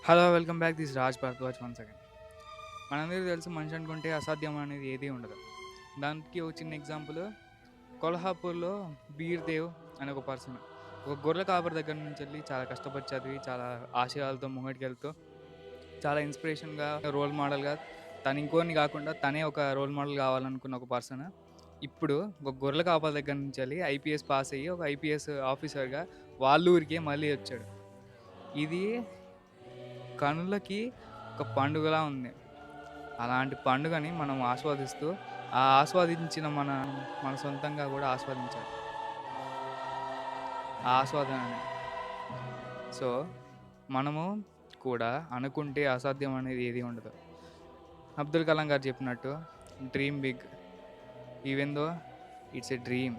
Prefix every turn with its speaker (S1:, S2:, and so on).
S1: Hello! Welcome back. This Raj Bharadwaj once again. మనందరికీ తెలుసు మనిషి అనుకుంటే అసాధ్యం అనేది ఏదీ ఉండదు. దానికి ఒక చిన్న ఎగ్జాంపుల్ కొల్హాపూర్‌లో బీర్ దేవ్ అనే ఒక పర్సన్. ఒక గొర్రెల కాపరి దగ్గర నుంచెళ్ళి చాలా కష్టపడి చదివి, చాలా ఆశయాలతో ముంగటికెళ్తూ, చాలా ఇన్‌స్పిరేషన్‌గా, రోల్ మోడల్‌గా తను ఇంకోరిని గాకుండా తనే ఒక రోల్ మోడల్ గావాలనుకున్న ఒక పర్సన్. ఇప్పుడు ఒక గొర్రెల కాపరి దగ్గర నుంచెళ్ళి ఐపీఎస్ పాస్ అయ్యి, ఒక ఐపీఎస్ ఆఫీసర్‌గా వాళ్ళ ఊరికే మళ్ళీ వచ్చాడు. ఇది కనులకి ఒక పండుగలా ఉంది. అలాంటి పండుగని మనం ఆస్వాదిస్తూ, ఆ ఆస్వాదించిన మన సొంతంగా గూడా ఆస్వాదించాలి. ఆ ఆస్వాదనని. సో, మనము కూడా అనుకుంటే అసాధ్యం అనేది ఏది ఉండదు. అబ్దుల్ కలాం గారు చెప్పినట్టు dream big even though it's a dream.